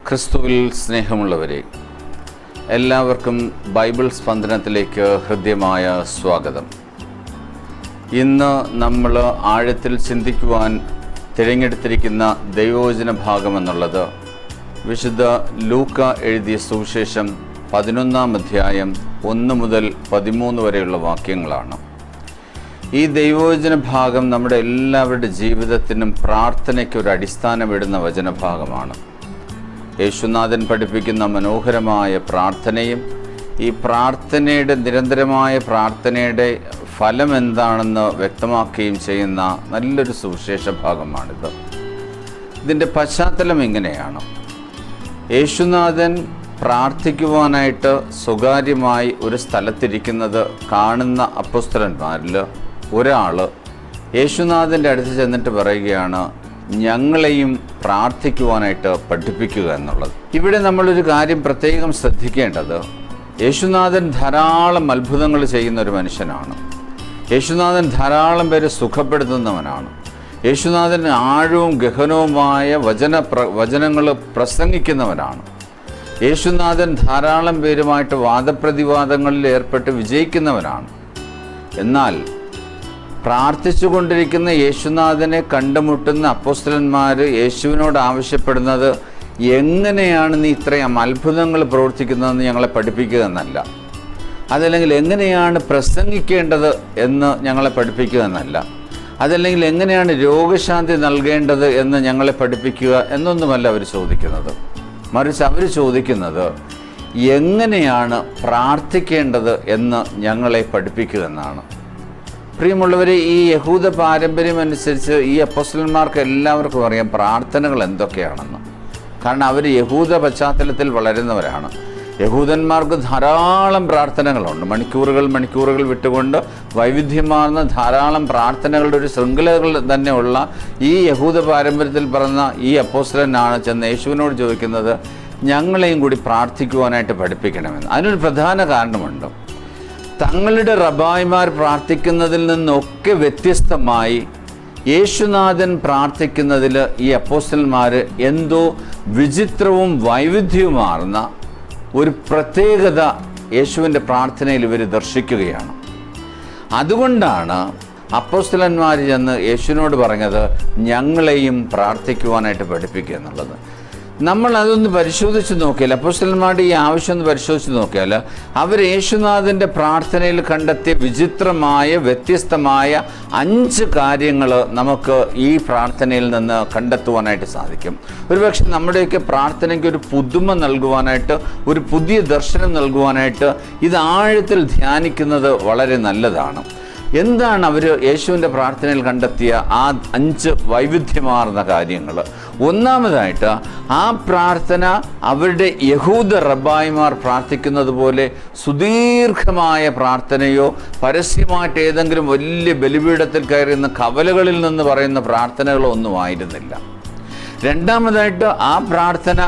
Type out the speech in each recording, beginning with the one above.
ക്രിസ്തുവിൽ സ്നേഹമുള്ളവരെ, എല്ലാവർക്കും ബൈബിൾ സ്പന്ദനത്തിലേക്ക് ഹൃദ്യമായ സ്വാഗതം. ഇന്ന് നമ്മൾ ആഴത്തിൽ ചിന്തിക്കുവാൻ തിരഞ്ഞെടുത്തിരിക്കുന്ന ദൈവവചന ഭാഗമെന്നുള്ളത് വിശുദ്ധ ലൂക്ക എഴുതിയ സുവിശേഷം 11-ാം അധ്യായം 1 മുതൽ 13 വരെയുള്ള വാക്യങ്ങളാണ്. ഈ ദൈവവചന ഭാഗം നമ്മുടെ എല്ലാവരുടെ ജീവിതത്തിനും പ്രാർത്ഥനയ്ക്ക് ഒരു അടിസ്ഥാനമിടുന്ന വചനഭാഗമാണ്. യേശുനാഥൻ പഠിപ്പിക്കുന്ന മനോഹരമായ പ്രാർത്ഥനയും ഈ പ്രാർത്ഥനയുടെ നിരന്തരമായ പ്രാർത്ഥനയുടെ ഫലം എന്താണെന്ന് വ്യക്തമാക്കുകയും ചെയ്യുന്ന നല്ലൊരു സുവിശേഷ ഭാഗമാണിത്. ഇതിൻ്റെ പശ്ചാത്തലം ഇങ്ങനെയാണ്. യേശുനാഥൻ പ്രാർത്ഥിക്കുവാനായിട്ട് സ്വകാര്യമായി ഒരു സ്ഥലത്തിരിക്കുന്നത് കാണുന്ന അപ്പോസ്തലന്മാരിൽ ഒരാൾ യേശുനാഥൻ്റെ അടുത്ത് ചെന്നിട്ട് പറയുകയാണ്, ഞങ്ങളെയും പ്രാർത്ഥിക്കുവാനായിട്ട് പഠിപ്പിക്കുക എന്നുള്ളത്. ഇവിടെ നമ്മളൊരു കാര്യം പ്രത്യേകം ശ്രദ്ധിക്കേണ്ടത്, യേശുനാഥൻ ധാരാളം അത്ഭുതങ്ങൾ ചെയ്യുന്ന ഒരു മനുഷ്യനാണ്. യേശുനാഥൻ ധാരാളം പേരെ സുഖപ്പെടുത്തുന്നവനാണ്. യേശുനാഥൻ ആഴവും ഗഹനവുമായ വചനങ്ങൾ പ്രസംഗിക്കുന്നവനാണ്. യേശുനാഥൻ ധാരാളം പേരുമായിട്ട് വാദപ്രതിവാദങ്ങളിൽ ഏർപ്പെട്ട് വിജയിക്കുന്നവനാണ്. എന്നാൽ പ്രാർത്ഥിച്ചുകൊണ്ടിരിക്കുന്ന യേശുനാഥനെ കണ്ടുമുട്ടുന്ന അപ്പോസ്തലന്മാർ യേശുവിനോട് ആവശ്യപ്പെടുന്നത്, എങ്ങനെയാണ് നീ ഇത്രയും അത്ഭുതങ്ങൾ പ്രവർത്തിക്കുന്നതെന്ന് ഞങ്ങളെ പഠിപ്പിക്കുക എന്നല്ല, അതല്ലെങ്കിൽ എങ്ങനെയാണ് പ്രസംഗിക്കേണ്ടത് എന്ന് ഞങ്ങളെ പഠിപ്പിക്കുക എന്നല്ല, അതല്ലെങ്കിൽ എങ്ങനെയാണ് രോഗശാന്തി നൽകേണ്ടത് എന്ന് ഞങ്ങളെ പഠിപ്പിക്കുക എന്നൊന്നുമല്ല അവർ ചോദിക്കുന്നത്. മറിച്ച് അവർ ചോദിക്കുന്നത്, എങ്ങനെയാണ് പ്രാർത്ഥിക്കേണ്ടത് എന്ന് ഞങ്ങളെ പഠിപ്പിക്കുക എന്നാണ്. പ്രിയമുള്ളവരെ, ഈ യഹൂദ പാരമ്പര്യം അനുസരിച്ച് ഈ അപ്പോസ്തലന്മാർക്ക് എല്ലാവർക്കും അറിയാം പ്രാർത്ഥനകൾ എന്തൊക്കെയാണെന്ന്. കാരണം അവർ യഹൂദ പശ്ചാത്തലത്തിൽ വളരുന്നവരാണ്. യഹൂദന്മാർക്ക് ധാരാളം പ്രാർത്ഥനകളുണ്ട്. മണിക്കൂറുകൾ വിട്ടുകൊണ്ട് വൈവിധ്യമാർന്ന ധാരാളം പ്രാർത്ഥനകളുടെ ഒരു ശൃംഖലകൾ തന്നെയുള്ള ഈ യഹൂദ പാരമ്പര്യത്തിൽ പറഞ്ഞ ഈ അപ്പോസ്തലനാണ് ചെന്ന് യേശുവിനോട് ചോദിക്കുന്നത്, ഞങ്ങളെയും കൂടി പ്രാർത്ഥിക്കുവാനായിട്ട് പഠിപ്പിക്കണമെന്ന്. അതിനൊരു പ്രധാന കാരണമുണ്ട്. തങ്ങളുടെ റബായിമാർ പ്രാർത്ഥിക്കുന്നതിൽ നിന്നൊക്കെ വ്യത്യസ്തമായി യേശുനാഥൻ പ്രാർത്ഥിക്കുന്നതിൽ ഈ അപ്പോസ്തലന്മാർ എന്തോ വിചിത്രവും വൈവിധ്യവുമാർന്ന ഒരു പ്രത്യേകത യേശുവിൻ്റെ പ്രാർത്ഥനയിൽ ഇവർ ദർശിക്കുകയാണ്. അതുകൊണ്ടാണ് അപ്പോസ്തലന്മാർ ചെന്ന് യേശുവിനോട് പറഞ്ഞത്, ഞങ്ങളെയും പ്രാർത്ഥിക്കുവാനായിട്ട് പഠിപ്പിക്കുക എന്നുള്ളത്. നമ്മൾ അതൊന്ന് പരിശോധിച്ച് നോക്കിയാൽ, അപ്പോസ്തലന്മാരുടെ ഈ ആവശ്യം ഒന്ന് പരിശോധിച്ച് നോക്കിയാൽ, അവർ യേശുനാഥൻ്റെ പ്രാർത്ഥനയിൽ കണ്ടെത്തിയ വിചിത്രമായ വ്യത്യസ്തമായ 5 കാര്യങ്ങൾ നമുക്ക് ഈ പ്രാർത്ഥനയിൽ നിന്ന് കണ്ടെത്തുവാനായിട്ട് സാധിക്കും. ഒരുപക്ഷെ നമ്മുടെയൊക്കെ പ്രാർത്ഥനയ്ക്ക് ഒരു പുതുമ നൽകുവാനായിട്ട്, ഒരു പുതിയ ദർശനം നൽകുവാനായിട്ട് ഇത് ആഴത്തിൽ ധ്യാനിക്കുന്നത് വളരെ നല്ലതാണ്. എന്താണ് അവർ യേശുവിൻ്റെ പ്രാർത്ഥനയിൽ കണ്ടെത്തിയ ആ 5 വൈവിധ്യമാർന്ന കാര്യങ്ങൾ? ഒന്നാമതായിട്ട്, ആ പ്രാർത്ഥന അവരുടെ യഹൂദ റബ്ബായിമാർ പ്രാർത്ഥിക്കുന്നത് പോലെ സുദീർഘമായ പ്രാർത്ഥനയോ പരസ്യമായിട്ട് ഏതെങ്കിലും വലിയ ബലിപീഠത്തിൽ കയറുന്ന കവലകളിൽ നിന്ന് പറയുന്ന പ്രാർത്ഥനകളോ ഒന്നും ആയിരുന്നില്ല. രണ്ടാമതായിട്ട്, ആ പ്രാർത്ഥന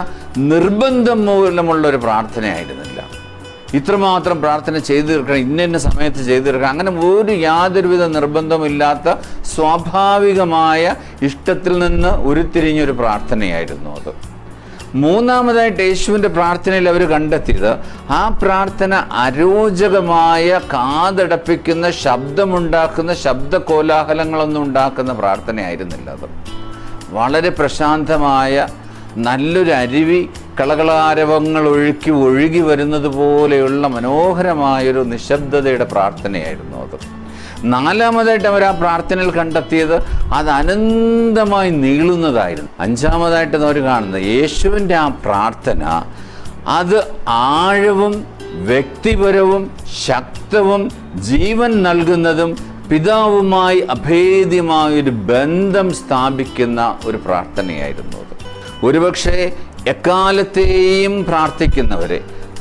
നിർബന്ധം മൂലമുള്ളൊരു പ്രാർത്ഥനയായിരുന്നില്ല. ഇത്രമാത്രം പ്രാർത്ഥന ചെയ്തു തീർക്കണം, ഇന്ന സമയത്ത് ചെയ്തു തീർക്കണം, അങ്ങനെ യാതൊരുവിധ നിർബന്ധമില്ലാത്ത സ്വാഭാവികമായ ഇഷ്ടത്തിൽ നിന്ന് ഉരുത്തിരിഞ്ഞൊരു പ്രാർത്ഥനയായിരുന്നു അത്. മൂന്നാമതായിട്ട്, യേശുവിൻ്റെ പ്രാർത്ഥനയിൽ അവർ കണ്ടെത്തിയത്, ആ പ്രാർത്ഥന അരോചകമായ, കാതടപ്പിക്കുന്ന, ശബ്ദമുണ്ടാക്കുന്ന, ശബ്ദകോലാഹലങ്ങളൊന്നും ഉണ്ടാക്കുന്ന പ്രാർത്ഥനയായിരുന്നില്ല അത്. വളരെ പ്രശാന്തമായ, നല്ലൊരു അരുവി കളകളാരവങ്ങൾ ഒഴുകി വരുന്നത് പോലെയുള്ള മനോഹരമായൊരു നിശബ്ദതയുടെ പ്രാർത്ഥനയായിരുന്നു അത്. നാലാമതായിട്ട് അവർ ആ പ്രാർത്ഥനയിൽ കണ്ടെത്തിയത്, അത് അനന്തമായി നീളുന്നതായിരുന്നു. അഞ്ചാമതായിട്ട് അവർ കാണുന്നത്, യേശുവിൻ്റെ ആ പ്രാർത്ഥന അത് ആഴവും വ്യക്തിപരവും ശക്തവും ജീവൻ നൽകുന്നതും പിതാവുമായി അഭേദ്യമായൊരു ബന്ധം സ്ഥാപിക്കുന്ന ഒരു പ്രാർത്ഥനയായിരുന്നു അത്. ഒരുപക്ഷെ എക്കാലത്തെയും പ്രാർത്ഥിക്കുന്നവരെ,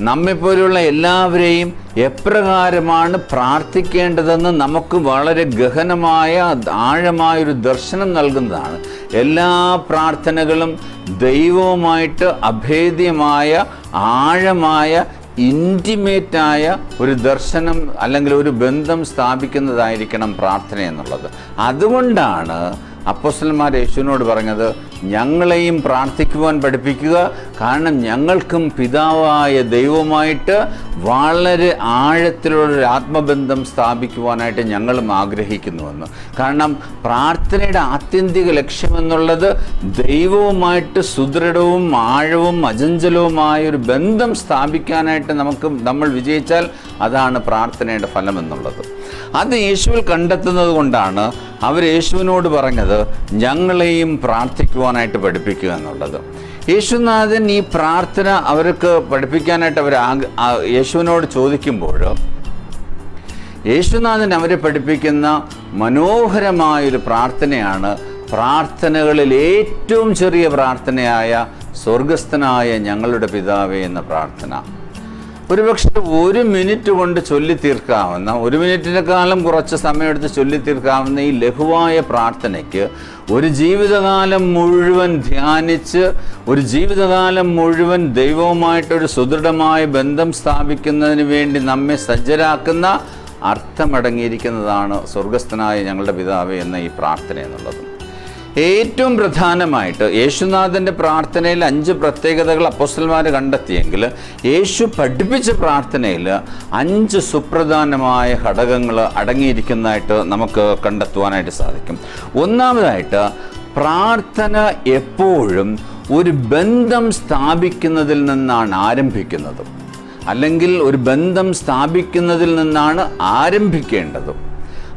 നമ്മെപ്പോലുള്ള എല്ലാവരെയും എപ്രകാരമാണ് പ്രാർത്ഥിക്കേണ്ടതെന്ന് നമുക്ക് വളരെ ഗഹനമായ, ആഴമായൊരു ദർശനം നൽകുന്നതാണ്. എല്ലാ പ്രാർത്ഥനകളും ദൈവവുമായിട്ട് അഭേദ്യമായ, ആഴമായ, ഇൻറ്റിമേറ്റായ ഒരു ദർശനം അല്ലെങ്കിൽ ഒരു ബന്ധം സ്ഥാപിക്കുന്നതായിരിക്കണം പ്രാർത്ഥന എന്നുള്ളത്. അതുകൊണ്ടാണ് അപ്പോസ്തലന്മാർ യേശുവിനോട് പറഞ്ഞത്, ഞങ്ങളെയും പ്രാർത്ഥിക്കുവാൻ പഠിപ്പിക്കുക. കാരണം ഞങ്ങൾക്കും പിതാവായ ദൈവവുമായിട്ട് വളരെ ആഴത്തിലുള്ളൊരു ആത്മബന്ധം സ്ഥാപിക്കുവാനായിട്ട് ഞങ്ങളും ആഗ്രഹിക്കുന്നുവെന്ന്. കാരണം പ്രാർത്ഥനയുടെ ആത്യന്തിക ലക്ഷ്യമെന്നുള്ളത് ദൈവവുമായിട്ട് സുദൃഢവും ആഴവും അചഞ്ചലവുമായൊരു ബന്ധം സ്ഥാപിക്കാനായിട്ട് നമ്മൾ വിജയിച്ചാൽ അതാണ് പ്രാർത്ഥനയുടെ ഫലമെന്നുള്ളത്. അത് യേശുവിൽ കണ്ടെത്തുന്നത് കൊണ്ടാണ് അവർ യേശുവിനോട് പറഞ്ഞത് ഞങ്ങളെയും പ്രാർത്ഥിക്കുവാനായിട്ട് പഠിപ്പിക്കുക എന്നുള്ളത്. യേശുനാഥൻ ഈ പ്രാർത്ഥന അവർക്ക് പഠിപ്പിക്കാനായിട്ട് യേശുവിനോട് ചോദിക്കുമ്പോൾ യേശുനാഥൻ അവരെ പഠിപ്പിക്കുന്ന മനോഹരമായൊരു പ്രാർത്ഥനയാണ് പ്രാർത്ഥനകളിൽ ഏറ്റവും ചെറിയ പ്രാർത്ഥനയായ സ്വർഗസ്ഥനായ ഞങ്ങളുടെ പിതാവേ എന്ന പ്രാർത്ഥന. ഒരുപക്ഷെ 1 മിനിറ്റ് കൊണ്ട് ചൊല്ലിത്തീർക്കാവുന്ന, 1 മിനിറ്റിനെക്കാളും കുറച്ച് സമയമെടുത്ത് ചൊല്ലിത്തീർക്കാവുന്ന ഈ ലഘുവായ പ്രാർത്ഥനയ്ക്ക് ഒരു ജീവിതകാലം മുഴുവൻ ധ്യാനിച്ച് ഒരു ജീവിതകാലം മുഴുവൻ ദൈവവുമായിട്ടൊരു സുദൃഢമായ ബന്ധം സ്ഥാപിക്കുന്നതിന് വേണ്ടി നമ്മെ സജ്ജരാക്കുന്ന അർത്ഥമടങ്ങിയിരിക്കുന്നതാണ് സ്വർഗസ്ഥനായ ഞങ്ങളുടെ പിതാവേ എന്ന ഈ പ്രാർത്ഥന എന്നുള്ളത്. ഏറ്റവും പ്രധാനമായിട്ട് യേശുനാഥൻ്റെ പ്രാർത്ഥനയിൽ 5 പ്രത്യേകതകൾ അപ്പോസ്തലന്മാർ കണ്ടെത്തിയെങ്കിൽ യേശു പഠിപ്പിച്ച പ്രാർത്ഥനയിൽ 5 സുപ്രധാനമായ ഘടകങ്ങൾ അടങ്ങിയിരിക്കുന്നതായിട്ട് നമുക്ക് കണ്ടെത്തുവാനായിട്ട് സാധിക്കും. ഒന്നാമതായിട്ട്, പ്രാർത്ഥന എപ്പോഴും ഒരു ബന്ധം സ്ഥാപിക്കുന്നതിൽ നിന്നാണ് ആരംഭിക്കുന്നത്, അല്ലെങ്കിൽ ഒരു ബന്ധം സ്ഥാപിക്കുന്നതിൽ നിന്നാണ് ആരംഭിക്കേണ്ടത്.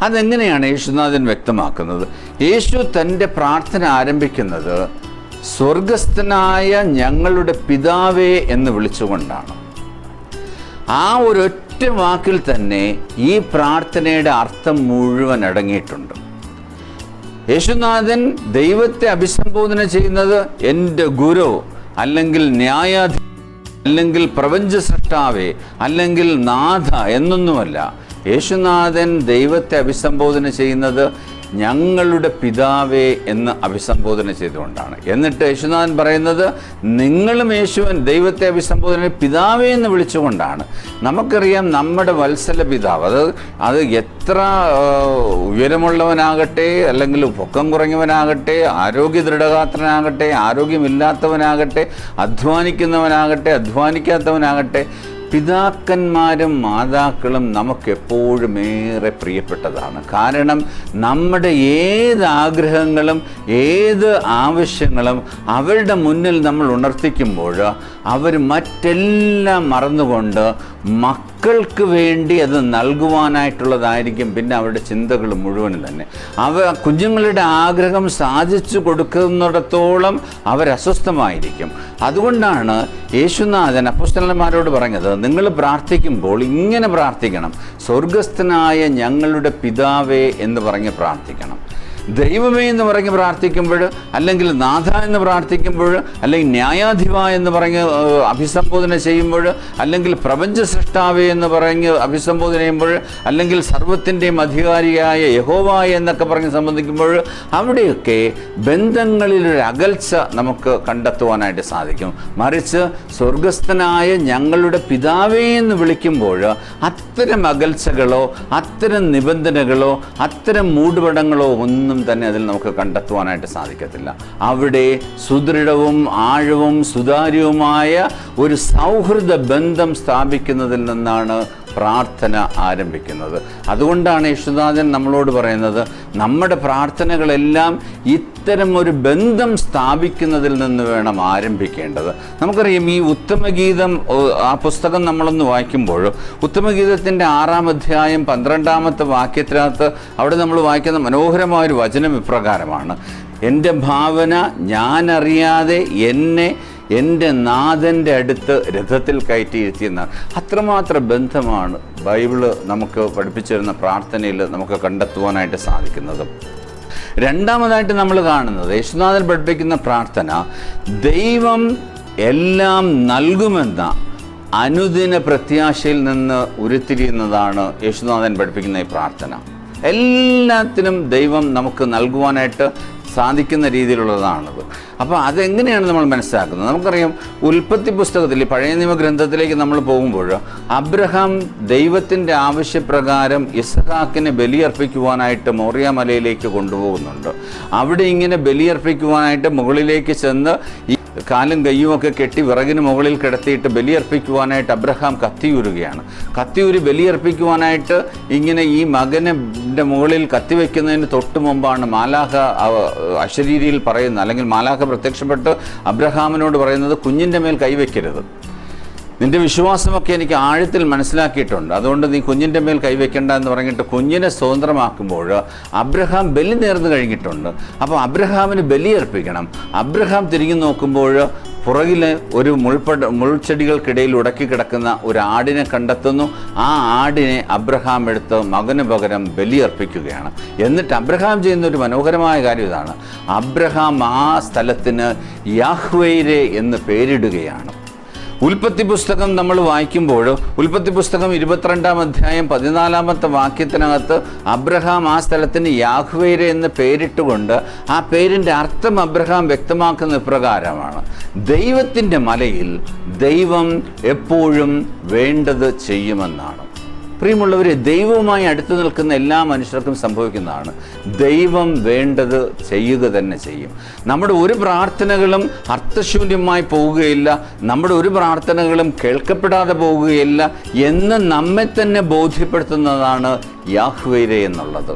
അതെങ്ങനെയാണ് യേശുനാഥൻ വ്യക്തമാക്കുന്നത്? യേശു തൻ്റെ പ്രാർത്ഥന ആരംഭിക്കുന്നത് സ്വർഗസ്ഥനായ ഞങ്ങളുടെ പിതാവേ എന്ന് വിളിച്ചുകൊണ്ടാണ്. ആ ഒരൊറ്റ വാക്കിൽ തന്നെ ഈ പ്രാർത്ഥനയുടെ അർത്ഥം മുഴുവൻ അടങ്ങിയിട്ടുണ്ട്. യേശുനാഥൻ ദൈവത്തെ അഭിസംബോധന ചെയ്യുന്നത് എൻ്റെ ഗുരു, അല്ലെങ്കിൽ ന്യായാധിപതി, അല്ലെങ്കിൽ പ്രപഞ്ച സൃഷ്ടാവേ, അല്ലെങ്കിൽ നാഥ എന്നൊന്നുമല്ല. യേശുനാഥൻ ദൈവത്തെ അഭിസംബോധന ചെയ്യുന്നത് ഞങ്ങളുടെ പിതാവേ എന്ന് അഭിസംബോധന ചെയ്തുകൊണ്ടാണ്. എന്നിട്ട് യേശുനാഥൻ പറയുന്നത് നിങ്ങളും ദൈവത്തെ അഭിസംബോധന പിതാവേ എന്ന് വിളിച്ചുകൊണ്ടാണ്. നമുക്കറിയാം നമ്മുടെ വത്സല പിതാവ് അത് എത്ര ഉയരമുള്ളവനാകട്ടെ, അല്ലെങ്കിൽ പൊക്കം കുറഞ്ഞവനാകട്ടെ, ആരോഗ്യ ദൃഢഗാത്രനാകട്ടെ, ആരോഗ്യമില്ലാത്തവനാകട്ടെ, അധ്വാനിക്കുന്നവനാകട്ടെ, അധ്വാനിക്കാത്തവനാകട്ടെ, പിതാക്കന്മാരും മാതാക്കളും നമുക്കെപ്പോഴും ഏറെ പ്രിയപ്പെട്ടതാണ്. കാരണം നമ്മുടെ ഏത് ആഗ്രഹങ്ങളും ഏത് ആവശ്യങ്ങളും അവരുടെ മുന്നിൽ നമ്മൾ ഉണർത്തിക്കുമ്പോൾ അവർ മറ്റെല്ലാം മറന്നുകൊണ്ട് മക്കൾക്ക് വേണ്ടി അത് നൽകുവാനായിട്ടുള്ളതായിരിക്കും പിന്നെ അവരുടെ ചിന്തകൾ മുഴുവനും തന്നെ. കുഞ്ഞുങ്ങളുടെ ആഗ്രഹം സാധിച്ചു കൊടുക്കുന്നിടത്തോളം അവരസ്വസ്ഥമായിരിക്കും. അതുകൊണ്ടാണ് യേശുനാഥൻ അപ്പോസ്തലന്മാരോട് പറഞ്ഞത്, നിങ്ങൾ പ്രാർത്ഥിക്കുമ്പോൾ ഇങ്ങനെ പ്രാർത്ഥിക്കണം, സ്വർഗസ്ഥനായ ഞങ്ങളുടെ പിതാവേ എന്ന് പറഞ്ഞ് പ്രാർത്ഥിക്കണം. ദൈവമേ എന്ന് പറഞ്ഞ് പ്രാർത്ഥിക്കുമ്പോൾ, അല്ലെങ്കിൽ നാഥ എന്ന് പ്രാർത്ഥിക്കുമ്പോൾ, അല്ലെങ്കിൽ ന്യായാധിപ എന്ന് പറഞ്ഞ് അഭിസംബോധന ചെയ്യുമ്പോൾ, അല്ലെങ്കിൽ പ്രപഞ്ച സൃഷ്ടാവേ എന്ന് പറഞ്ഞ് അഭിസംബോധന ചെയ്യുമ്പോൾ, അല്ലെങ്കിൽ സർവത്തിൻ്റെയും അധികാരിയായ യഹോവ എന്നൊക്കെ പറഞ്ഞ് സംബന്ധിക്കുമ്പോൾ, അവിടെയൊക്കെ ബന്ധങ്ങളിലൊരു അകൽച്ച നമുക്ക് കണ്ടെത്തുവാനായിട്ട് സാധിക്കും. മറിച്ച് സ്വർഗസ്ഥനായ ഞങ്ങളുടെ പിതാവേ എന്ന് വിളിക്കുമ്പോൾ അത്തരം അകൽച്ചകളോ അത്തരം നിബന്ധനകളോ അത്തരം മൂടുപടങ്ങളോ ഒന്നും തന്നെ അതിൽ നമുക്ക് കണ്ടെത്തുവാനായിട്ട് സാധിക്കത്തില്ല. അവിടെ സുദൃഢവും ആഴവും സുതാര്യവുമായ ഒരു സൗഹൃദ ബന്ധം സ്ഥാപിക്കുന്നതിൽ നിന്നാണ് പ്രാർത്ഥന ആരംഭിക്കുന്നത്. അതുകൊണ്ടാണ് യേശുനാഥൻ നമ്മളോട് പറയുന്നത്, നമ്മുടെ പ്രാർത്ഥനകളെല്ലാം ഇത്തരം ഒരു ബന്ധം സ്ഥാപിക്കുന്നതിൽ നിന്ന് വേണം ആരംഭിക്കേണ്ടത്. നമുക്കറിയാം, ഈ ഉത്തമഗീതം ആ പുസ്തകം നമ്മളൊന്ന് വായിക്കുമ്പോൾ, ഉത്തമഗീതത്തിൻ്റെ 6-ാം അധ്യായം 12-ാമത്തെ വാക്യത്തിനകത്ത് അവിടെ നമ്മൾ വായിക്കുന്ന മനോഹരമായൊരു വചനം ഇപ്രകാരമാണ്: എൻ്റെ ഭാവന ഞാനറിയാതെ എന്നെ എൻ്റെ നാഥൻ്റെ അടുത്ത് രഥത്തിൽ കയറ്റിയിരുത്തിയെന്നാണ്. അത്രമാത്രം ബന്ധമാണ് ബൈബിള് നമുക്ക് പഠിപ്പിച്ചിരുന്ന പ്രാർത്ഥനയിൽ നമുക്ക് കണ്ടെത്തുവാനായിട്ട് സാധിക്കുന്നത്. രണ്ടാമതായിട്ട് നമ്മൾ കാണുന്നത്, യേശുനാഥൻ പഠിപ്പിക്കുന്ന പ്രാർത്ഥന ദൈവം എല്ലാം നൽകുമെന്ന അനുദിന പ്രത്യാശയിൽ നിന്ന് ഉരുത്തിരിയുന്നതാണ്. യേശുനാഥൻ പഠിപ്പിക്കുന്ന ഈ പ്രാർത്ഥന എല്ലാത്തിനും ദൈവം നമുക്ക് നൽകുവാനായിട്ട് സാധിക്കുന്ന രീതിയിലുള്ളതാണത്. അപ്പോൾ അതെങ്ങനെയാണ് നമ്മൾ മനസ്സിലാക്കുന്നത്? നമുക്കറിയാം, ഉൽപ്പത്തി പുസ്തകത്തിൽ പഴയ നിയമ ഗ്രന്ഥത്തിലേക്ക് നമ്മൾ പോകുമ്പോൾ അബ്രഹാം ദൈവത്തിൻ്റെ ആവശ്യപ്രകാരം ഇസ്ഹാക്കിനെ ബലിയർപ്പിക്കുവാനായിട്ട് മോറിയ മലയിലേക്ക് കൊണ്ടുപോകുന്നുണ്ട്. അവിടെ ഇങ്ങനെ ബലിയർപ്പിക്കുവാനായിട്ട് മുകളിലേക്ക് ചെന്ന് ഈ കാലും കയ്യുമൊക്കെ കെട്ടി വിറകിന് മുകളിൽ കിടത്തിയിട്ട് ബലിയർപ്പിക്കുവാനായിട്ട് അബ്രഹാം കത്തിയൂരുകയാണ്. കത്തിയൂരി ബലിയർപ്പിക്കുവാനായിട്ട് ഇങ്ങനെ ഈ മകൻ്റെ മുകളിൽ കത്തിവെക്കുന്നതിന് തൊട്ട് മുമ്പാണ് മാലാഖ അശരീരിയിൽ പറയുന്നത്, അല്ലെങ്കിൽ മാലാഖ പ്രത്യക്ഷപ്പെട്ട് അബ്രഹാമിനോട് പറയുന്നത്, കുഞ്ഞിൻ്റെ മേൽ കൈവയ്ക്കരുത്, നിൻ്റെ വിശ്വാസമൊക്കെ എനിക്ക് ആഴത്തിൽ മനസ്സിലാക്കിയിട്ടുണ്ട്, അതുകൊണ്ട് നീ കുഞ്ഞിൻ്റെ മേൽ കൈവയ്ക്കേണ്ട എന്ന് പറഞ്ഞിട്ട് കുഞ്ഞിനെ സ്വതന്ത്രമാക്കുമ്പോൾ അബ്രഹാം ബലി നേർന്നു കഴിഞ്ഞിട്ടുണ്ട്. അപ്പോൾ അബ്രഹാമിന് ബലിയർപ്പിക്കണം. അബ്രഹാം തിരിഞ്ഞു നോക്കുമ്പോൾ പുറകിൽ ഒരു മുൾച്ചെടികൾക്കിടയിൽ ഉടക്കി കിടക്കുന്ന ഒരു ആടിനെ കണ്ടെത്തുന്നു. ആ ആടിനെ അബ്രഹാം എടുത്ത് മകന് പകരം ബലിയർപ്പിക്കുകയാണ്. എന്നിട്ട് അബ്രഹാം ചെയ്യുന്ന ഒരു മനോഹരമായ കാര്യം ഇതാണ്, അബ്രഹാം ആ സ്ഥലത്തിന് യാഹ്വേരെ എന്ന് പേരിടുകയാണ്. ഉൽപ്പത്തി പുസ്തകം നമ്മൾ വായിക്കുമ്പോൾ ഉൽപ്പത്തി പുസ്തകം 22-ാം അധ്യായം 14-ാമത്തെ വാക്യത്തിനകത്ത് അബ്രഹാം ആ സ്ഥലത്തിന് യാഹ്വേരെ എന്ന് പേരിട്ടുകൊണ്ട് ആ പേരിൻ്റെ അർത്ഥം അബ്രഹാം വ്യക്തമാക്കുന്ന ഇപ്രകാരമാണ്: ദൈവത്തിൻ്റെ മലയിൽ ദൈവം എപ്പോഴും വേണ്ടത് ചെയ്യുമെന്നാണ്. പ്രിയമുള്ളവരെ, ദൈവവുമായി അടുത്തു നിൽക്കുന്ന എല്ലാ മനുഷ്യർക്കും സംഭവിക്കുന്നതാണ്. ദൈവം വേണ്ടത് ചെയ്യുക തന്നെ ചെയ്യും. നമ്മുടെ ഒരു പ്രാർത്ഥനകളും അർത്ഥശൂന്യമായി പോവുകയില്ല, നമ്മുടെ ഒരു പ്രാർത്ഥനകളും കേൾക്കപ്പെടാതെ പോവുകയില്ല എന്ന് നമ്മെ തന്നെ ബോധ്യപ്പെടുത്തുന്നതാണ് യാഹ്വേരെ എന്നുള്ളത്.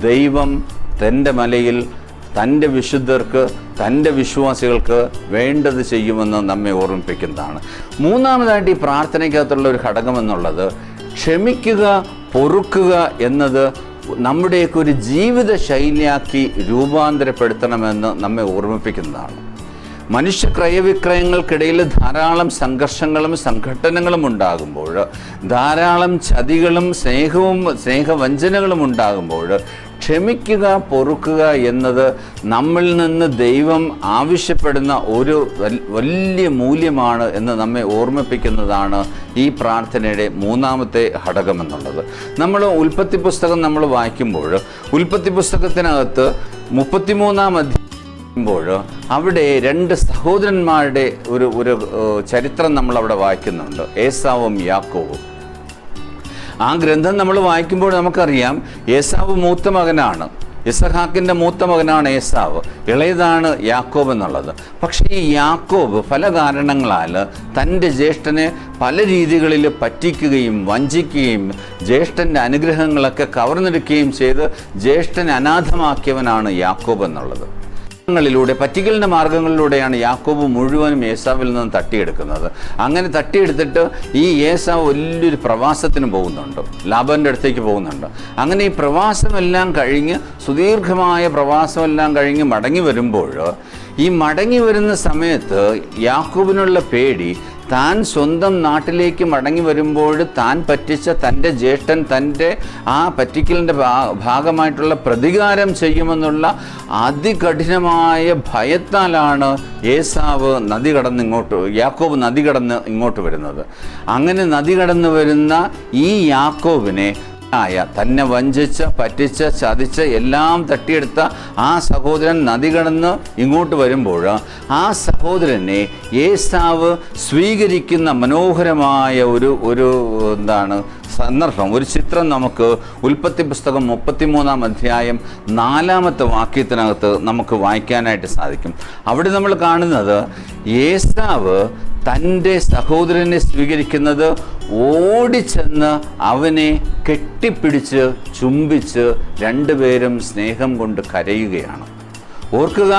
ദൈവം തൻ്റെ മലയിൽ തൻ്റെ വിശുദ്ധർക്ക്, തൻ്റെ വിശ്വാസികൾക്ക് വേണ്ടത് ചെയ്യുമെന്ന് നമ്മെ ഓർമ്മിപ്പിക്കുന്നതാണ്. മൂന്നാമതായിട്ട് ഈ പ്രാർത്ഥനയ്ക്കകത്തുള്ള ഒരു ഘടകമെന്നുള്ളത് ക്ഷമിക്കുക, പൊറുക്കുക എന്നത് നമ്മുടെയൊക്കെ ഒരു ജീവിത ശൈലിയാക്കി രൂപാന്തരപ്പെടുത്തണമെന്ന് നമ്മെ ഓർമ്മിപ്പിക്കുന്നതാണ്. മനുഷ്യ ക്രയവിക്രയങ്ങൾക്കിടയിൽ ധാരാളം സംഘർഷങ്ങളും സംഘട്ടനങ്ങളും ഉണ്ടാകുമ്പോൾ, ധാരാളം ചതികളും സ്നേഹവഞ്ചനകളും ഉണ്ടാകുമ്പോൾ ക്ഷമിക്കുക, പൊറുക്കുക എന്നത് നമ്മിൽ നിന്ന് ദൈവം ആവശ്യപ്പെടുന്ന ഒരു വലിയ മൂല്യമാണ് എന്ന് നമ്മെ ഓർമ്മിപ്പിക്കുന്നതാണ് ഈ പ്രാർത്ഥനയുടെ മൂന്നാമത്തെ ഘടകമെന്നുള്ളത്. നമ്മൾ ഉൽപ്പത്തി പുസ്തകം നമ്മൾ വായിക്കുമ്പോൾ ഉൽപ്പത്തി പുസ്തകത്തിനകത്ത് 33-ാം അധ്യായം അവിടെ രണ്ട് സഹോദരന്മാരുടെ ഒരു ചരിത്രം നമ്മളവിടെ വായിക്കുന്നുണ്ട്, ഏസാവും യാക്കോബും. ആ ഗ്രന്ഥം നമ്മൾ വായിക്കുമ്പോൾ നമുക്കറിയാം, ഏസാവ് മൂത്ത മകനാണ്, ഇസഹാക്കിൻ്റെ മൂത്ത മകനാണ് ഏസാവ്, ഇളയതാണ് യാക്കോബ് എന്നുള്ളത്. പക്ഷേ ഈ യാക്കോബ് പല കാരണങ്ങളാൽ തൻ്റെ ജ്യേഷ്ഠനെ പല രീതികളിൽ പറ്റിക്കുകയും വഞ്ചിക്കുകയും ജ്യേഷ്ഠൻ്റെ അനുഗ്രഹങ്ങളൊക്കെ കവർന്നെടുക്കുകയും ചെയ്ത് ജ്യേഷ്ഠനെ അനാഥമാക്കിയവനാണ് യാക്കോബ് എന്നുള്ളത്. പറ്റിക്കലിൻ്റെ മാർഗങ്ങളിലൂടെയാണ് യാക്കോബ് മുഴുവനും ഏസാവിൽ നിന്ന് തട്ടിയെടുക്കുന്നത്. അങ്ങനെ തട്ടിയെടുത്തിട്ട് ഈ ഏസാവ് വലിയൊരു പ്രവാസത്തിന് പോകുന്നുണ്ട്, ലാബാൻ്റെ അടുത്തേക്ക് പോകുന്നുണ്ട്. അങ്ങനെ ഈ പ്രവാസമെല്ലാം കഴിഞ്ഞ്, സുദീർഘമായ പ്രവാസമെല്ലാം കഴിഞ്ഞ് മടങ്ങി വരുമ്പോൾ, ഈ മടങ്ങി വരുന്ന സമയത്ത് യാക്കോബിനുള്ള പേടി, താൻ സ്വന്തം നാട്ടിലേക്ക് മടങ്ങി വരുമ്പോൾ താൻ പറ്റിച്ച തൻ്റെ ജ്യേഷ്ഠൻ തൻ്റെ ആ പറ്റിക്കലിൻ്റെ ഭാഗമായിട്ടുള്ള പ്രതികാരം ചെയ്യുമെന്നുള്ള അതികഠിനമായ ഭയത്താലാണ് യാക്കോബ് നദി കടന്ന് ഇങ്ങോട്ട് വരുന്നത്. അങ്ങനെ നദി കടന്ന് വരുന്ന ഈ യാക്കോബിനെ തന്നെ വഞ്ചിച്ച് പറ്റിച്ച് ചതിച്ച് എല്ലാം തട്ടിയെടുത്ത ആ സഹോദരൻ നദി കടന്ന് ഇങ്ങോട്ട് വരുമ്പോൾ ആ സഹോദരനെ ഏസാവ് സ്വീകരിക്കുന്ന മനോഹരമായ ഒരു സന്ദർഭം, ഒരു ചിത്രം നമുക്ക് ഉൽപ്പത്തി പുസ്തകം 33-ാം അധ്യായം 4-ാമത്തെ വാക്യത്തിനകത്ത് നമുക്ക് വായിക്കാനായിട്ട് സാധിക്കും. അവിടെ നമ്മൾ കാണുന്നത് ഏസാവ് തൻ്റെ സഹോദരനെ സ്വീകരിക്കുന്നത് ഓടിച്ചെന്ന് അവനെ കെട്ടിപ്പിടിച്ച് ചുംബിച്ച് രണ്ടുപേരും സ്നേഹം കൊണ്ട് കരയുകയാണ്. ഓർക്കുക,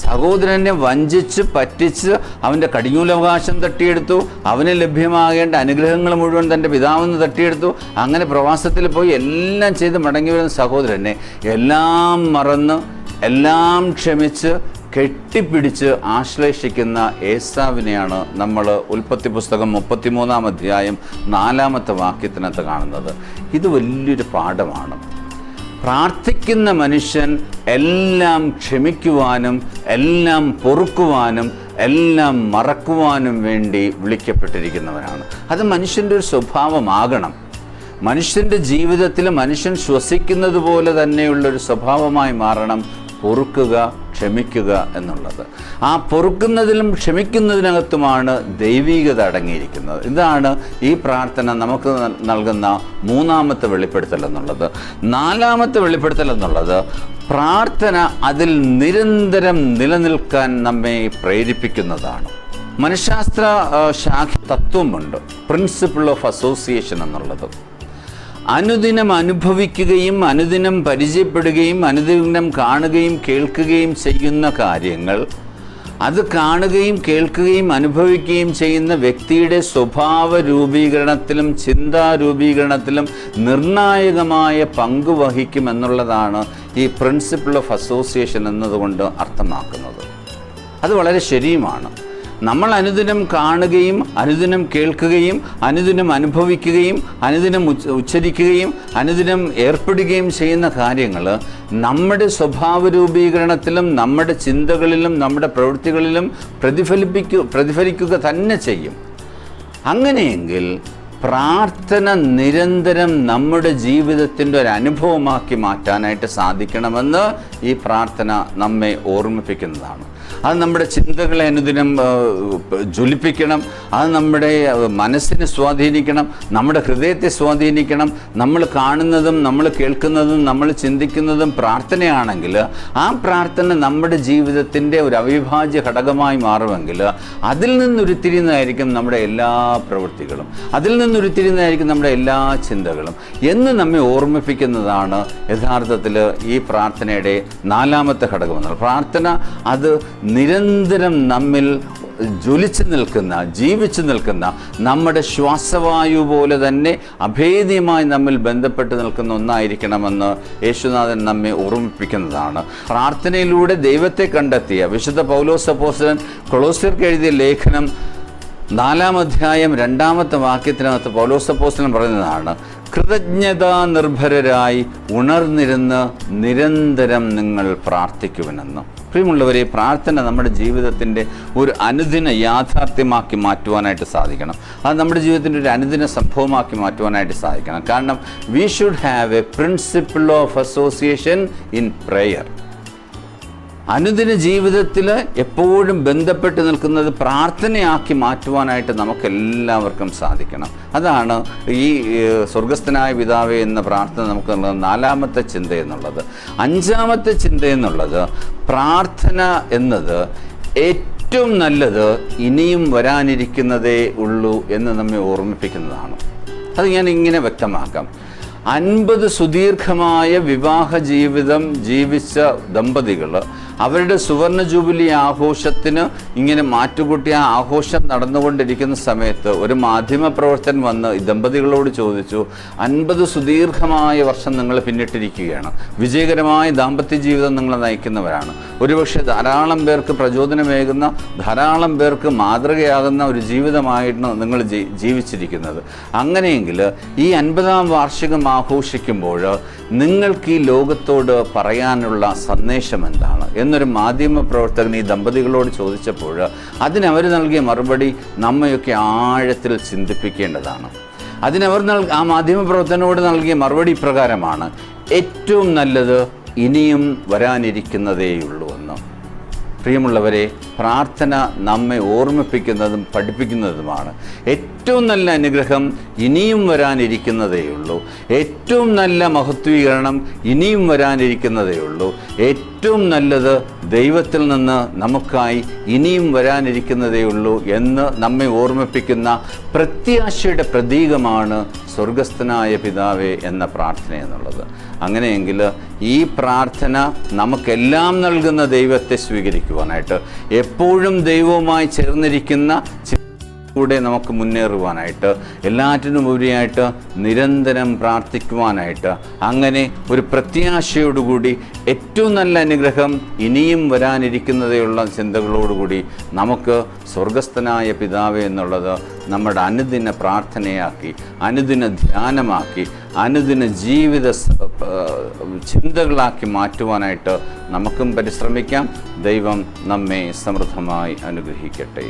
സഹോദരനെ വഞ്ചിച്ച് പറ്റിച്ച് അവൻ്റെ കടിഞ്ഞൂലവകാശം തട്ടിയെടുത്തു, അവന് ലഭ്യമാകേണ്ട അനുഗ്രഹങ്ങൾ മുഴുവൻ തൻ്റെ പിതാവെന്ന് തട്ടിയെടുത്തു. അങ്ങനെ പ്രവാസത്തിൽ പോയി എല്ലാം ചെയ്ത് മടങ്ങി വരുന്ന സഹോദരനെ എല്ലാം മറന്ന് എല്ലാം ക്ഷമിച്ച് കെട്ടിപ്പിടിച്ച് ആശ്ലേഷിക്കുന്ന ഏസാവിനെയാണ് നമ്മൾ ഉൽപ്പത്തി പുസ്തകം 33-ാം അധ്യായം 4-ാമത്തെ വാക്യത്തിനകത്ത് കാണുന്നത്. ഇത് വലിയൊരു പാഠമാണ്. പ്രാർത്ഥിക്കുന്ന മനുഷ്യൻ എല്ലാം ക്ഷമിക്കുവാനും എല്ലാം പൊറുക്കുവാനും എല്ലാം മറക്കുവാനും വേണ്ടി വിളിക്കപ്പെട്ടിരിക്കുന്നവനാണ്. അത് മനുഷ്യൻ്റെ ഒരു സ്വഭാവമാകണം. മനുഷ്യൻ്റെ ജീവിതത്തിൽ മനുഷ്യൻ ശ്വസിക്കുന്നത് പോലെ തന്നെയുള്ളൊരു സ്വഭാവമായി മാറണം പൊറുക്കുക, ക്ഷമിക്കുക എന്നുള്ളത്. ആ പൊറുക്കുന്നതിലും ക്ഷമിക്കുന്നതിനകത്തുമാണ് ദൈവികത അടങ്ങിയിരിക്കുന്നത്. ഇതാണ് ഈ പ്രാർത്ഥന നമുക്ക് നൽകുന്ന മൂന്നാമത്തെ വെളിപ്പെടുത്തൽ എന്നുള്ളത്. നാലാമത്തെ വെളിപ്പെടുത്തൽ എന്നുള്ളത് പ്രാർത്ഥന അതിൽ നിരന്തരം നിലനിൽക്കാൻ നമ്മെ പ്രേരിപ്പിക്കുന്നതാണ്. മനഃശാസ്ത്ര ശാഖ തത്വമുണ്ട്, പ്രിൻസിപ്പിൾ ഓഫ് അസോസിയേഷൻ എന്നുള്ളത്. അനുദിനം അനുഭവിക്കുകയും അനുദിനം പരിചയപ്പെടുകയും അനുദിനം കാണുകയും കേൾക്കുകയും ചെയ്യുന്ന കാര്യങ്ങൾ, അത് കാണുകയും കേൾക്കുകയും അനുഭവിക്കുകയും ചെയ്യുന്ന വ്യക്തിയുടെ സ്വഭാവ രൂപീകരണത്തിലും ചിന്താ രൂപീകരണത്തിലും നിർണായകമായ പങ്ക് വഹിക്കുമെന്നുള്ളതാണ് ഈ പ്രിൻസിപ്പിൾ ഓഫ് അസോസിയേഷൻ എന്നതുകൊണ്ട് അർത്ഥമാക്കുന്നത്. അത് വളരെ ശരിയുമാണ്. നമ്മൾ അനുദിനം കാണുകയും അനുദിനം കേൾക്കുകയും അനുദിനം അനുഭവിക്കുകയും അനുദിനം ഉച്ചരിക്കുകയും അനുദിനം ഏർപ്പെടുകയും ചെയ്യുന്ന കാര്യങ്ങൾ നമ്മുടെ സ്വഭാവ രൂപീകരണത്തിലും നമ്മുടെ ചിന്തകളിലും നമ്മുടെ പ്രവൃത്തികളിലും പ്രതിഫലിക്കുക തന്നെ ചെയ്യും. അങ്ങനെയെങ്കിൽ പ്രാർത്ഥന നിരന്തരം നമ്മുടെ ജീവിതത്തിൻ്റെ ഒരു അനുഭവമാക്കി മാറ്റാനായിട്ട് സാധിക്കണമെന്ന് ഈ പ്രാർത്ഥന നമ്മെ ഓർമ്മിപ്പിക്കുന്നതാണ്. അത് നമ്മുടെ ചിന്തകളെ അനുദിനം ജ്വലിപ്പിക്കണം, അത് നമ്മുടെ മനസ്സിനെ സ്വാധീനിക്കണം, നമ്മുടെ ഹൃദയത്തെ സ്വാധീനിക്കണം. നമ്മൾ കാണുന്നതും നമ്മൾ കേൾക്കുന്നതും നമ്മൾ ചിന്തിക്കുന്നതും പ്രാർത്ഥനയാണെങ്കിൽ ആ പ്രാർത്ഥന നമ്മുടെ ജീവിതത്തിൻ്റെ ഒരു അവിഭാജ്യ ഘടകമായി മാറുമെങ്കിൽ അതിൽ നിന്നുരുത്തിരിയുന്നതായിരിക്കും നമ്മുടെ എല്ലാ പ്രവൃത്തികളും, അതിൽ നിന്നുരുത്തിരിയുന്നതായിരിക്കും നമ്മുടെ എല്ലാ ചിന്തകളും എന്ന് നമ്മെ ഓർമ്മിപ്പിക്കുന്നതാണ് യഥാർത്ഥത്തിൽ ഈ പ്രാർത്ഥനയുടെ നാലാമത്തെ ഘടകമെന്നത്. പ്രാർത്ഥന അത് നിരന്തരം നമ്മിൽ ജ്വലിച്ചു നിൽക്കുന്ന, ജീവിച്ചു നിൽക്കുന്ന, നമ്മുടെ ശ്വാസവായു പോലെ തന്നെ അഭേദ്യമായി നമ്മിൽ ബന്ധപ്പെട്ട് നിൽക്കുന്ന ഒന്നായിരിക്കണമെന്ന് യേശുനാഥൻ നമ്മെ ഓർമ്മിപ്പിക്കുന്നതാണ്. പ്രാർത്ഥനയിലൂടെ ദൈവത്തെ കണ്ടെത്തിയ വിശുദ്ധ പൗലോസ് അപ്പോസ്തലൻ കൊളോസ്യർക്ക് എഴുതിയ ലേഖനം 4-ാം അധ്യായം 2-ാമത്തെ വാക്യത്തിനകത്ത് പൗലോസ് അപ്പോസ്തലൻ പറയുന്നതാണ്, കൃതജ്ഞതാ നിർഭരരായി ഉണർന്നിരുന്ന് നിരന്തരം നിങ്ങൾ പ്രാർത്ഥിക്കുവനെന്ന്. പ്രിയമുള്ളവരെ, പ്രാർത്ഥന നമ്മുടെ ജീവിതത്തിൻ്റെ ഒരു അനുദിന യാഥാർത്ഥ്യമാക്കി മാറ്റുവാനായിട്ട് സാധിക്കണം. അത് നമ്മുടെ ജീവിതത്തിൻ്റെ ഒരു അനുദിന സംഭവമാക്കി മാറ്റുവാനായിട്ട് സാധിക്കണം. കാരണം we should have A principle of association in prayer. അനുദിന ജീവിതത്തിൽ എപ്പോഴും ബന്ധപ്പെട്ട് നിൽക്കുന്നത് പ്രാർത്ഥനയാക്കി മാറ്റുവാനായിട്ട് നമുക്കെല്ലാവർക്കും സാധിക്കണം. അതാണ് ഈ സ്വർഗസ്ഥനായ പിതാവേ എന്ന പ്രാർത്ഥന നമുക്ക് നൽകുന്ന നാലാമത്തെ ചിന്ത എന്നുള്ളത്. അഞ്ചാമത്തെ ചിന്ത എന്നുള്ളത് പ്രാർത്ഥന എന്നത് ഏറ്റവും നല്ലത് ഇനിയും വരാനിരിക്കുന്നതേ ഉള്ളൂ എന്ന് നമ്മെ ഓർമ്മിപ്പിക്കുന്നതാണ്. അത് ഞാൻ ഇങ്ങനെ വ്യക്തമാക്കാം. 50 സുദീർഘമായ വിവാഹ ജീവിതം ജീവിച്ച ദമ്പതികൾ അവരുടെ സുവർണ ജൂബിലി ആഘോഷത്തിന് ഇങ്ങനെ മാറ്റുകൂട്ടിയ ആഘോഷം നടന്നുകൊണ്ടിരിക്കുന്ന സമയത്ത് ഒരു മാധ്യമ പ്രവർത്തകൻ വന്ന് ഈ ദമ്പതികളോട് ചോദിച്ചു, 50 സുദീർഘമായ വർഷം നിങ്ങൾ പിന്നിട്ടിരിക്കുകയാണ്, വിജയകരമായ ദാമ്പത്യ ജീവിതം നിങ്ങൾ നയിക്കുന്നവരാണ്, ഒരുപക്ഷെ ധാരാളം പേർക്ക് പ്രചോദനമേകുന്ന, ധാരാളം പേർക്ക് മാതൃകയാകുന്ന ഒരു ജീവിതമായിരുന്നു നിങ്ങൾ ജീവിച്ചിരിക്കുന്നത്. അങ്ങനെയെങ്കിൽ ഈ 50-ാം വാർഷികം ആഘോഷിക്കുമ്പോൾ നിങ്ങൾക്ക് ഈ ലോകത്തോട് പറയാനുള്ള സന്ദേശം എന്താണ് എന്നൊരു മാധ്യമ പ്രവർത്തകൻ ഈ ദമ്പതികളോട് ചോദിച്ചപ്പോൾ അതിനവർ നൽകിയ മറുപടി നമ്മയൊക്കെ ആഴത്തിൽ ചിന്തിപ്പിക്കേണ്ടതാണ്. ആ മാധ്യമ പ്രവർത്തകനോട് നൽകിയ മറുപടി ഇപ്രകാരമാണ്, ഏറ്റവും നല്ലത് ഇനിയും വരാനിരിക്കുന്നതേയുള്ളൂ എന്ന്. പ്രിയമുള്ളവരെ, പ്രാർത്ഥന നമ്മെ ഓർമ്മിപ്പിക്കുന്നതും പഠിപ്പിക്കുന്നതുമാണ്. ഏറ്റവും നല്ല അനുഗ്രഹം ഇനിയും വരാനിരിക്കുന്നതേയുള്ളൂ, ഏറ്റവും നല്ല മഹത്വീകരണം ഇനിയും വരാനിരിക്കുന്നതേയുള്ളൂ, ഏറ്റവും നല്ലത് ദൈവത്തിൽ നിന്ന് നമുക്കായി ഇനിയും വരാനിരിക്കുന്നതേയുള്ളൂ എന്ന് നമ്മെ ഓർമ്മിപ്പിക്കുന്ന പ്രത്യാശയുടെ പ്രതീകമാണ് സ്വർഗസ്ഥനായ പിതാവേ എന്ന പ്രാർത്ഥന എന്നുള്ളത്. അങ്ങനെയെങ്കിൽ ഈ പ്രാർത്ഥന നമുക്കെല്ലാം നൽകുന്ന ദൈവത്തെ സ്വീകരിക്കുവാനായിട്ട്, എപ്പോഴും ദൈവവുമായി ചേർന്നിരിക്കുന്ന കൂടെ നമുക്ക് മുന്നേറുവാനായിട്ട്, എല്ലാറ്റിനും ഉപരിയായിട്ട് നിരന്തരം പ്രാർത്ഥിക്കുവാനായിട്ട്, അങ്ങനെ ഒരു പ്രത്യാശയോടുകൂടി ഏറ്റവും നല്ല അനുഗ്രഹം ഇനിയും വരാനിരിക്കുന്നതേയുള്ള ചിന്തകളോടുകൂടി നമുക്ക് സ്വർഗസ്ഥനായ പിതാവേ എന്നുള്ളത് നമ്മുടെ അനുദിന പ്രാർത്ഥനയാക്കി, അനുദിന ധ്യാനമാക്കി, അനുദിന ജീവിത ചിന്തകളാക്കി മാറ്റുവാനായിട്ട് നമുക്കും പരിശ്രമിക്കാം. ദൈവം നമ്മെ സമൃദ്ധമായി അനുഗ്രഹിക്കട്ടെ.